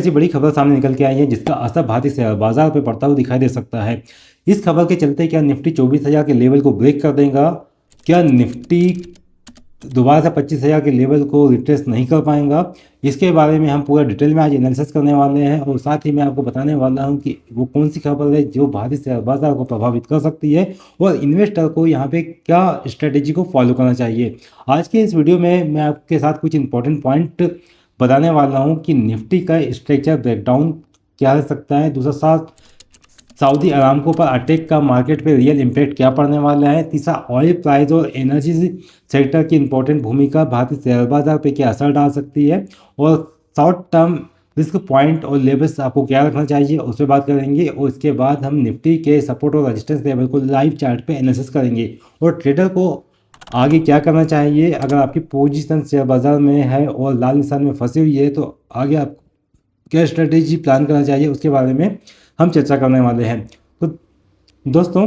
ऐसी बड़ी खबर सामने निकल के आई है जिसका असर भारतीय शेयर बाजार पर पड़ता हुआ दिखाई दे सकता है। इस खबर के चलते क्या निफ्टी 24,000 के लेवल को ब्रेक कर देगा? क्या निफ्टी दोबारा से 25,000 के लेवल को रिट्रेस नहीं कर पाएंगा? इसके बारे में हम पूरा डिटेल में आज एनालिसिस करने वाले हैं और साथ ही मैं आपको बताने वाला हूं कि वो कौन सी खबर है जो भारतीय शेयर बाजार को प्रभावित कर सकती है और इन्वेस्टर को यहाँ पे क्या स्ट्रेटेजी को फॉलो करना चाहिए। आज के इस वीडियो में मैं आपके साथ कुछ इंपॉर्टेंट पॉइंट बताने वाला हूँ कि निफ्टी का स्ट्रक्चर ब्रेकडाउन क्या हो सकता है, दूसरा साथ सऊदी अरामको पर अटैक का मार्केट पे रियल इम्पैक्ट क्या पड़ने वाला है, तीसरा ऑयल प्राइस और एनर्जी सेक्टर की इंपॉर्टेंट भूमिका भारतीय शेयर बाजार पे क्या असर डाल सकती है और शॉर्ट टर्म रिस्क पॉइंट और लेवल्स आपको क्या रखना चाहिए उस पर बात करेंगे। और इसके बाद हम निफ्टी के सपोर्ट और रेजिस्टेंस लेवल को लाइव चार्ट पे एनालिसिस करेंगे और ट्रेडर को आगे क्या करना चाहिए अगर आपकी पोजीशन शेयर बाजार में है और लाल निशान में फंसी हुई है तो आगे आप क्या स्ट्रेटेजी प्लान करना चाहिए उसके बारे में हम चर्चा करने वाले हैं। तो दोस्तों,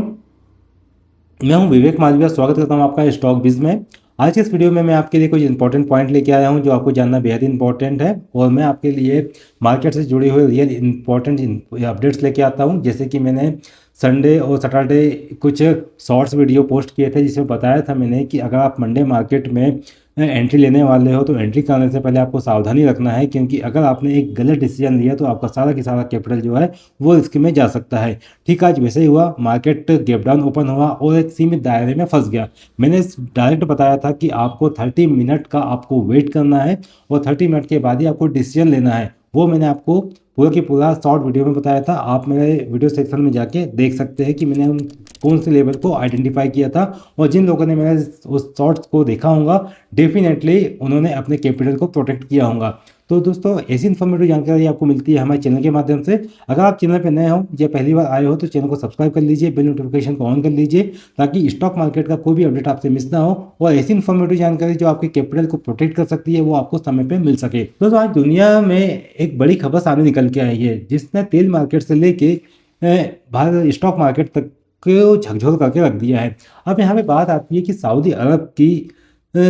मैं हूं विवेक मालविया, स्वागत करता हूं आपका स्टॉक बिज में। आज के इस वीडियो में मैं आपके लिए कुछ इंपॉर्टेंट पॉइंट लेके आया हूं जो आपको जानना बेहद इंपॉर्टेंट है और मैं आपके लिए मार्केट से जुड़े हुए रियल इंपॉर्टेंट अपडेट्स लेके आता हूं। जैसे कि मैंने संडे और सैटरडे कुछ शॉर्ट्स वीडियो पोस्ट किए थे जिसमें बताया था मैंने कि अगर आप मंडे मार्केट में एंट्री लेने वाले हो तो एंट्री करने से पहले आपको सावधानी रखना है, क्योंकि अगर आपने एक गलत डिसीजन लिया तो आपका सारा की सारा कैपिटल जो है वो रिस्क में जा सकता है। ठीक आज वैसे ही हुआ, मार्केट गैप डाउन ओपन हुआ और एक सीमित दायरे में फंस गया। मैंने डायरेक्ट बताया था कि आपको 30 मिनट का आपको वेट करना है और 30 मिनट के बाद ही आपको डिसीजन लेना है। वो मैंने आपको पूरा की पूरा शॉर्ट वीडियो में बताया था। आप मेरे वीडियो सेक्शन में जाके देख सकते हैं कि मैंने उन कौन से लेवल को आइडेंटिफाई किया था और जिन लोगों ने मेरे उस शॉर्ट्स को देखा होगा डेफिनेटली उन्होंने अपने कैपिटल को प्रोटेक्ट किया होगा। तो दोस्तों, ऐसी इन्फॉर्मेटिव जानकारी आपको मिलती है हमारे चैनल के माध्यम से। अगर आप चैनल पर नए हो या पहली बार आए हो तो चैनल को सब्सक्राइब कर लीजिए, बेल नोटिफिकेशन को ऑन कर लीजिए ताकि स्टॉक मार्केट का कोई भी अपडेट आपसे मिस ना हो और ऐसी इन्फॉर्मेटिव जानकारी जो आपके कैपिटल को प्रोटेक्ट कर सकती है वो आपको समय पर मिल सके। दोस्तों, आज दुनिया में एक बड़ी खबर सामने निकल के आई है जिसने तेल मार्केट से लेके भारत स्टॉक मार्केट तक को झकझोर करके रख दिया है। अब यहाँ पे बात आती है कि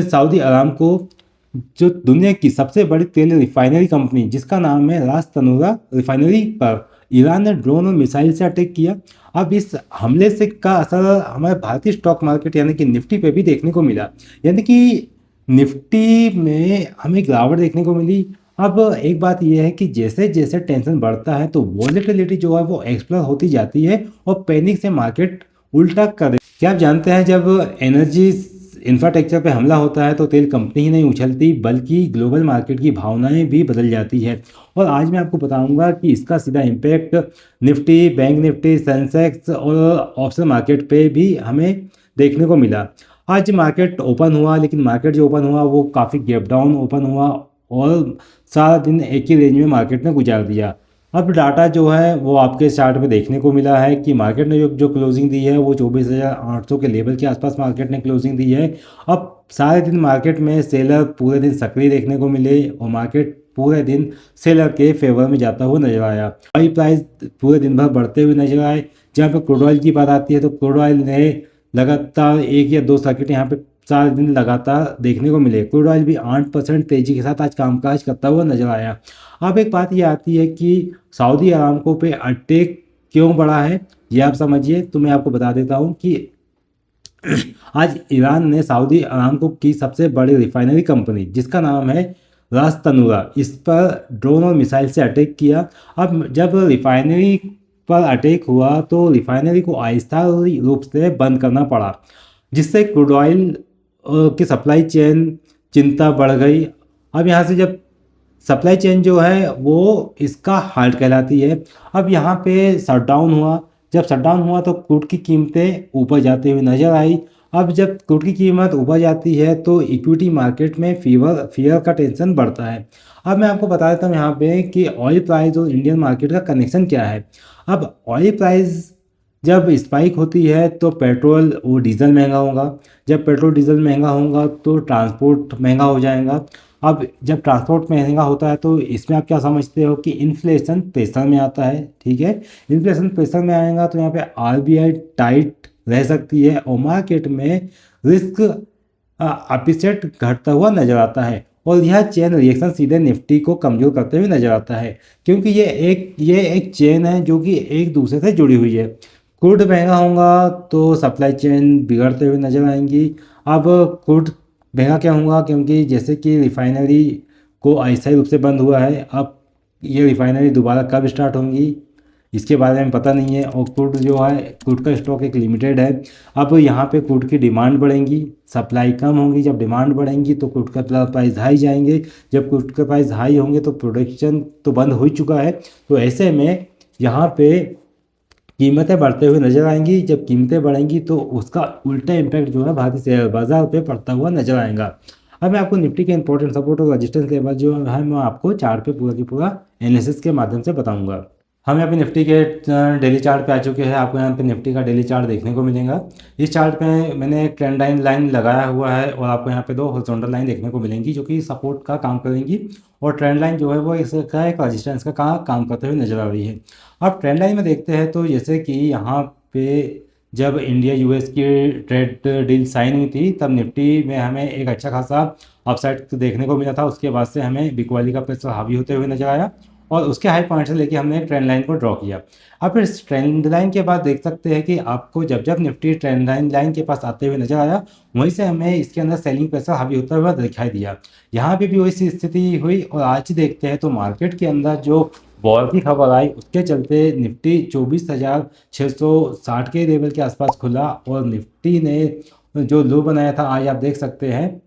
सऊदी अरामको जो दुनिया की सबसे बड़ी तेल रिफाइनरी कंपनी जिसका नाम है रास तनूरा रिफाइनरी पर ईरान ने ड्रोन और मिसाइल से अटैक किया। अब इस हमले से का असर हमारे भारतीय स्टॉक मार्केट यानी कि निफ्टी पे भी देखने को मिला, यानी कि निफ्टी में हमें गिरावट देखने को मिली। अब एक बात यह है कि जैसे जैसे टेंशन बढ़ता है तो वॉलेटिलिटी जो है वो एक्सप्लोर होती जाती है और पैनिक से मार्केट उल्टा कर। क्या आप जानते हैं जब एनर्जी इंफ्रास्ट्रक्चर पे हमला होता है तो तेल कंपनी ही नहीं उछलती बल्कि ग्लोबल मार्केट की भावनाएं भी बदल जाती है। और आज मैं आपको बताऊंगा कि इसका सीधा impact Nifty, bank Nifty, Sensex और ऑप्शन मार्केट पे भी हमें देखने को मिला। आज मार्केट ओपन हुआ लेकिन मार्केट जो ओपन हुआ वो काफ़ी गैप डाउन ओपन हुआ और सारा दिन एक ही रेंज में मार्केट ने गुजार दिया। अब डाटा जो है वो आपके चार्ट पे देखने को मिला है कि मार्केट ने जो क्लोजिंग दी है वो 24,800 के लेवल के आसपास मार्केट ने क्लोजिंग दी है। अब सारे दिन मार्केट में सेलर पूरे दिन सक्रिय देखने को मिले और मार्केट पूरे दिन सेलर के फेवर में जाता हुआ नजर आया। ऑयल प्राइस पूरे दिन भर बढ़ते हुए नजर आए। जहाँ पे क्रूड ऑयल की बात आती है तो क्रूड ऑयल ने लगातार 1 या 2 सर्किट यहाँ पे 4 दिन लगातार देखने को मिले। क्रूड ऑयल भी 8% तेजी के साथ आज कामकाज करता हुआ नजर आया। अब एक बात ये आती है कि सऊदी अरामको पे अटैक क्यों बढ़ा है ये आप समझिए। तो मैं आपको बता देता हूँ कि आज ईरान ने सऊदी अरामको की सबसे बड़ी रिफाइनरी कंपनी जिसका नाम है रास तनूरा, इस पर ड्रोन और मिसाइल से अटैक किया। अब जब रिफाइनरी पर अटैक हुआ तो रिफाइनरी को आहिस्ता रूप से बंद करना पड़ा जिससे क्रूड ऑयल की सप्लाई चेन चिंता बढ़ गई। अब यहाँ से जब सप्लाई चेन जो है वो इसका हार्ट कहलाती है। अब यहाँ पे शटडाउन हुआ, जब शटडाउन हुआ तो क्रूड की कीमतें ऊपर जाते हुए नजर आई। अब जब क्रूड की कीमत ऊपर जाती है तो इक्विटी मार्केट में फियर का टेंशन बढ़ता है। अब मैं आपको बता देता हूँ यहाँ पे कि ऑयल प्राइस और इंडियन मार्केट का कनेक्शन क्या है। अब ऑयल प्राइस जब स्पाइक होती है तो पेट्रोल और डीजल महंगा होगा, जब पेट्रोल डीजल महंगा होगा तो ट्रांसपोर्ट महंगा हो जाएगा। अब जब ट्रांसपोर्ट महंगा होता है तो इसमें आप क्या समझते हो कि इन्फ्लेशन प्रेशर में आता है। ठीक है, इन्फ्लेशन प्रेशर में आएगा तो यहाँ पे आरबीआई टाइट रह सकती है और मार्केट में रिस्क अपिसेट घटता हुआ नजर आता है। और यह चेन रिएक्शन सीधे निफ्टी को कमजोर करते हुए नजर आता है, क्योंकि ये एक चेन है जो कि एक दूसरे से जुड़ी हुई है। क्रूड महंगा होगा तो सप्लाई चेन बिगड़ते हुए नजर आएंगी। अब क्रूड महंगा क्या होगा, क्योंकि जैसे कि रिफाइनरी को अस्थायी रूप से बंद हुआ है, अब ये रिफाइनरी दोबारा कब स्टार्ट होंगी इसके बारे में पता नहीं है। और क्रूड जो है, क्रूड का स्टॉक एक लिमिटेड है। अब यहाँ पे क्रूड की डिमांड बढ़ेंगी, सप्लाई कम होगी। जब डिमांड बढ़ेंगी तो क्रूड का प्राइस हाई जाएंगे। जब क्रूड का प्राइस हाई होंगे तो प्रोडक्शन तो बंद हो ही चुका है, तो ऐसे में यहाँ पे कीमतें बढ़ते हुए नजर आएंगी। जब कीमतें बढ़ेंगी तो उसका उल्टा इम्पैक्ट जो है भारतीय शेयर बाजार पे पड़ता हुआ नजर आएगा। अब मैं आपको निफ्टी के इंपॉर्टेंट सपोर्ट और रेजिस्टेंस लेवल जो है मैं आपको चार्ट पे पूरा की पूरा एनालिसिस के माध्यम से बताऊंगा। हम यहाँ पे निफ्टी के डेली चार्ट पे आ चुके हैं। आपको यहाँ पे निफ्टी का डेली चार्ट देखने को मिलेगा। इस चार्ट पे मैंने एक ट्रेंड लाइन लगाया हुआ है और आपको यहाँ पे दो हॉरिजॉन्टल लाइन देखने को मिलेंगी जो कि सपोर्ट का काम करेंगी, और ट्रेंड लाइन जो है वो इसका एक रेजिस्टेंस का काम करते हुए नजर आ रही है। अब ट्रेंड लाइन में देखते हैं तो जैसे कि यहाँ पे जब इंडिया यूएस की ट्रेड डील साइन हुई थी तब निफ्टी में हमें एक अच्छा खासा अपसाइड देखने को मिला था। उसके बाद से हमें बिकवाली का प्रेशर हावी होते हुए नजर आया और उसके हाई पॉइंट से लेके हमने ट्रेंड लाइन को ड्रॉ किया। अब फिर ट्रेंड लाइन के बाद देख सकते हैं कि आपको जब जब निफ्टी ट्रेंड लाइन के पास आते हुए नजर आया, वहीं से हमें इसके अंदर सेलिंग प्रेशर हावी होता हुआ दिखाई दिया। यहाँ पे भी वही सी स्थिति हुई और आज देखते हैं तो मार्केट के अंदर जो वॉर की खबर आई उसके चलते निफ्टी 24,660 के लेवल के आसपास खुला और निफ्टी ने जो लो बनाया था आज आप देख सकते हैं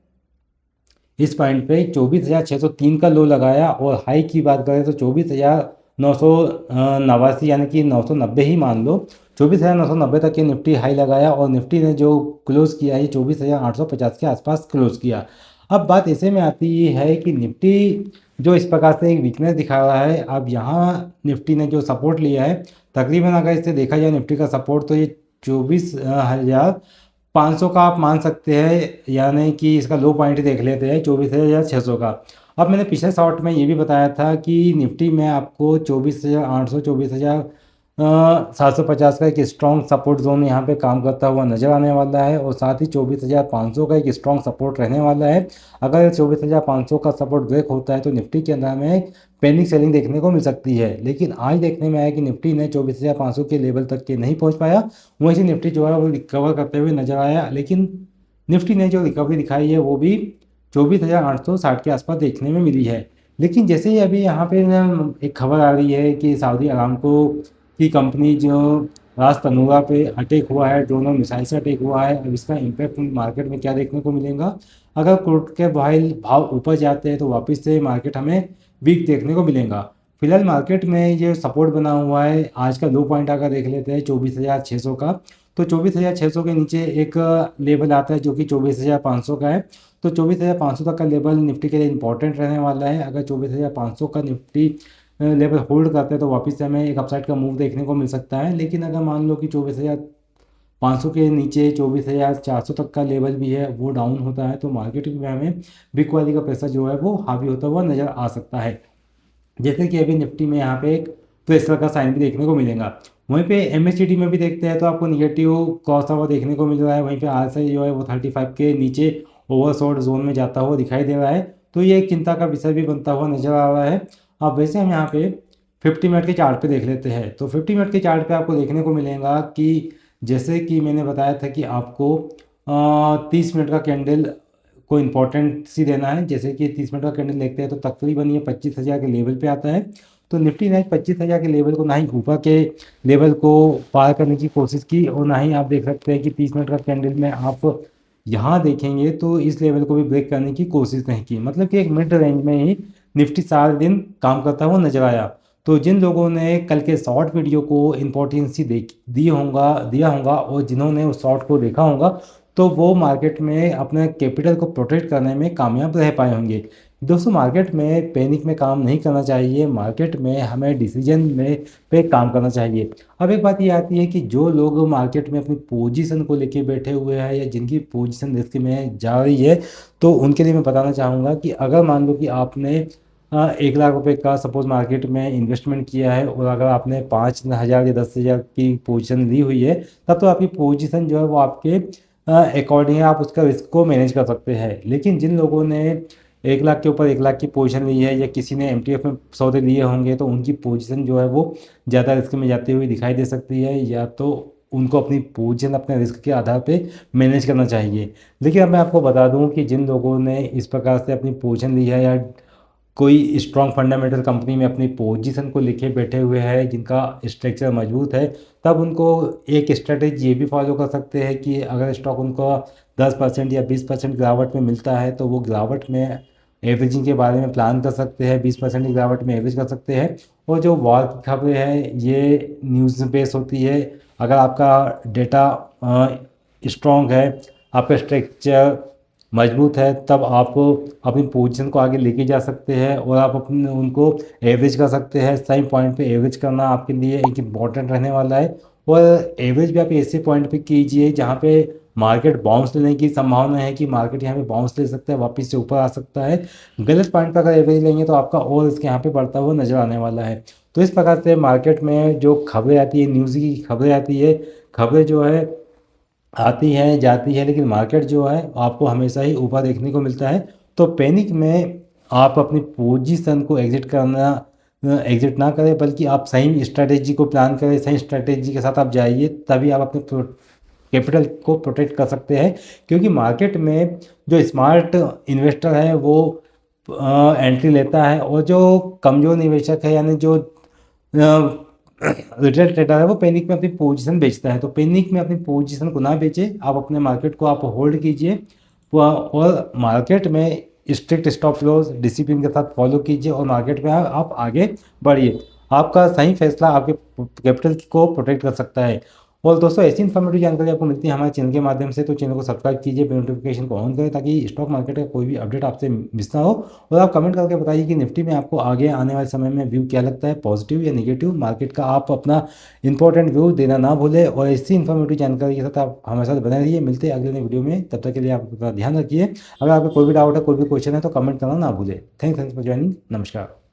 इस पॉइंट पे 24,603 का लो लगाया, और हाई की बात करें तो 24,989 यानी कि 990 ही मान लो। 24,990 तक के निफ्टी हाई लगाया और निफ्टी ने जो क्लोज किया है 24,850 के आसपास क्लोज किया। अब बात ऐसे में आती है कि निफ्टी जो इस प्रकार से एक वीकनेस दिखा रहा है, अब यहाँ निफ्टी ने जो सपोर्ट लिया है तकरीबन अगर इसे देखा जाए निफ्टी का सपोर्ट तो ये 24,500 का आप मान सकते हैं, यानी कि इसका लो पॉइंट देख लेते हैं 24,600 का। अब मैंने पिछले शॉर्ट में ये भी बताया था कि निफ्टी में आपको 24,800 24,750 का एक स्ट्रॉन्ग सपोर्ट जोन यहाँ पे काम करता हुआ नजर आने वाला है, और साथ ही 24,500 का एक स्ट्रॉन्ग सपोर्ट रहने वाला है। अगर 24,500 का सपोर्ट ब्रेक होता है तो निफ्टी के अंदर हमें पैनिक सेलिंग देखने को मिल सकती है। लेकिन आज देखने में आया कि निफ्टी ने 24,500 के लेवल तक के नहीं पहुंच पाया, वहीं से निफ्टी जो है वो रिकवर करते हुए नजर आया। लेकिन निफ्टी ने जो रिकवरी दिखाई है वो भी 24,860 के आसपास देखने में मिली है। लेकिन जैसे ही अभी यहाँ पे एक खबर आ रही है कि सऊदी अरामको की कंपनी जो रास तनूरा पे अटैक हुआ है, ड्रोन और मिसाइल से अटैक हुआ है, अब इसका इम्पैक्ट मार्केट में क्या देखने को मिलेगा। अगर क्रूड के भाव ऊपर जाते हैं तो वापस से मार्केट हमें वीक देखने को मिलेगा। फिलहाल मार्केट में ये सपोर्ट बना हुआ है। आज का लो पॉइंट अगर देख लेते हैं 24,600 का, तो 24,600 के नीचे एक लेवल आता है जो कि 24,500 का है। तो 24,500 तक का लेवल निफ्टी के लिए इंपॉर्टेंट रहने वाला है। अगर 24,500 का निफ्टी लेवल होल्ड करते हैं तो वापस से हमें एक अपसाइड का मूव देखने को मिल सकता है। लेकिन अगर मान लो कि 24,500 के नीचे 24,400 तक का लेवल भी है वो डाउन होता है तो मार्केट में हमें बिग वाली का प्रेशर जो है वो हावी होता हुआ नजर आ सकता है। जैसे कि अभी निफ्टी में यहाँ पे एक प्रेशर का साइन भी देखने को मिलेगा। वहीं पे एमएससीडी में भी देखते हैं तो आपको निगेटिव क्रॉस हुआ देखने को मिल रहा है। वहीं पे आरएसआई जो है वो 35 के नीचे ओवरसोल्ड जोन में जाता हुआ दिखाई दे रहा है, तो ये एक चिंता का विषय भी बनता हुआ नजर आ रहा है। अब वैसे हम यहाँ पे 50 मिनट के चार्ट पे देख लेते हैं। तो 50 मिनट के चार्ट पे आपको देखने को मिलेगा कि जैसे कि मैंने बताया था कि आपको 30 मिनट का कैंडल को इम्पोर्टेंट सी देना है। जैसे कि 30 मिनट का कैंडल देखते हैं तो तकरीबन ये 25,000 के लेवल पे आता है। तो निफ्टी ने 25,000 के लेवल को ना ही ऊपर के लेवल को पार करने की कोशिश की और ना ही आप देख सकते हैं कि 30 मिनट का कैंडल में आप यहाँ देखेंगे तो इस लेवल को भी ब्रेक करने की कोशिश नहीं की। मतलब कि एक मिड रेंज में ही निफ्टी सारे दिन काम करता हुआ नजर आया। तो जिन लोगों ने कल के शॉर्ट वीडियो को इम्पोर्टेंसी दिया होगा और जिन्होंने उस शॉर्ट को देखा होगा तो वो मार्केट में अपने कैपिटल को प्रोटेक्ट करने में कामयाब रह पाए होंगे। दोस्तों, मार्केट में पैनिक में काम नहीं करना चाहिए। मार्केट में हमें डिसीजन में पे काम करना चाहिए। अब एक बात ये आती है कि जो लोग मार्केट में अपनी पोजीशन को लेके बैठे हुए हैं या जिनकी पोजीशन रिस्क में जा रही है तो उनके लिए मैं बताना चाहूँगा कि अगर मान लो कि आपने 1 लाख रुपए का सपोज मार्केट में इन्वेस्टमेंट किया है और अगर आपने 5,000 या 10,000 की पोजीशन ली हुई है तब तो आपकी पोजीशन जो है वो आपके अकॉर्डिंग आप उसका रिस्क को मैनेज कर सकते हैं। लेकिन जिन लोगों ने 1 लाख के ऊपर 1 लाख की पोजीशन ली है या किसी ने एमटीएफ में सौदे लिए होंगे तो उनकी पोजीशन जो है वो ज़्यादा रिस्क में जाती हुई दिखाई दे सकती है, या तो उनको अपनी पोजीशन अपने रिस्क के आधार पे मैनेज करना चाहिए। लेकिन अब मैं आपको बता दूं कि जिन लोगों ने इस प्रकार से अपनी पोजीशन ली है या कोई स्ट्रॉन्ग फंडामेंटल कंपनी में अपनी पोजीशन को लिखे बैठे हुए हैं, जिनका स्ट्रक्चर मजबूत है, तब उनको एक स्ट्रेटेजी ये भी फॉलो कर सकते हैं कि अगर स्टॉक उनको 10% या 20% गिरावट में मिलता है तो वो गिरावट में एवरेजिंग के बारे में प्लान कर सकते हैं, 20% की गिरावट में एवरेज कर सकते हैं। और जो वॉर की खबरें हैं ये न्यूज़ बेस होती है। अगर आपका डेटा स्ट्रॉन्ग है, आपका स्ट्रक्चर मजबूत है, तब आप अपनी पोजीशन को आगे लेके जा सकते हैं और आप अपने उनको एवरेज कर सकते हैं। सही पॉइंट पे एवरेज करना आपके लिए एक इम्पॉर्टेंट रहने वाला है। और एवरेज भी आप ऐसे पॉइंट पे कीजिए जहाँ पे मार्केट बाउंस लेने की संभावना है कि मार्केट यहाँ पे बाउंस ले सकता है, वापस से ऊपर आ सकता है। गलत पॉइंट पर अगर एवरेज लेंगे तो आपका और इसके यहाँ पे बढ़ता हुआ नजर आने वाला है। तो इस प्रकार से मार्केट में जो खबरें आती है, न्यूज़ की खबरें आती है, खबरें जो है आती है जाती है, लेकिन मार्केट जो है आपको हमेशा ही ऊपर देखने को मिलता है। तो पैनिक में आप अपनी पोजीशन को एग्जिट ना करें, बल्कि आप सही स्ट्रैटेजी को प्लान करें, सही स्ट्रैटेजी के साथ आप जाइए, तभी आप अपने कैपिटल को प्रोटेक्ट कर सकते हैं। क्योंकि मार्केट में जो स्मार्ट इन्वेस्टर है वो एंट्री लेता है, और जो कमज़ोर निवेशक है यानी जो रिटेल ट्रेडर है वो पैनिक में अपनी पोजीशन बेचता है। तो पैनिक में अपनी पोजीशन को ना बेचे, आप अपने मार्केट को आप होल्ड कीजिए और मार्केट में स्ट्रिक्ट स्टॉप लॉस डिसिप्लिन के साथ फॉलो कीजिए और मार्केट में आप आगे बढ़िए। आपका सही फैसला आपके कैपिटल को प्रोटेक्ट कर सकता है। और दोस्तों ऐसी इन्फॉर्मेटिव जानकारी आपको मिलती है हमारे चैनल के माध्यम से, तो चैनल को सब्सक्राइब कीजिए, बेल नोटिफिकेशन को ऑन करें ताकि स्टॉक मार्केट का कोई भी अपडेट आपसे मिस ना हो। और आप कमेंट करके बताइए कि निफ्टी में आपको आगे आने वाले समय में व्यू क्या लगता है, पॉजिटिव या नेगेटिव मार्केट का। आप अपना इंपॉर्टेंट व्यू देना ना भूलें और ऐसी इन्फॉर्मेटिव जानकारी के साथ आप हमारे साथ बने रहिए। मिलते हैं अगले नए वीडियो में, तब तक के लिए आप अपना ध्यान रखिए। अगर आपको कोई भी डाउट है, कोई भी क्वेश्चन है तो कमेंट करना ना भूलें। Thanks for joining. नमस्कार।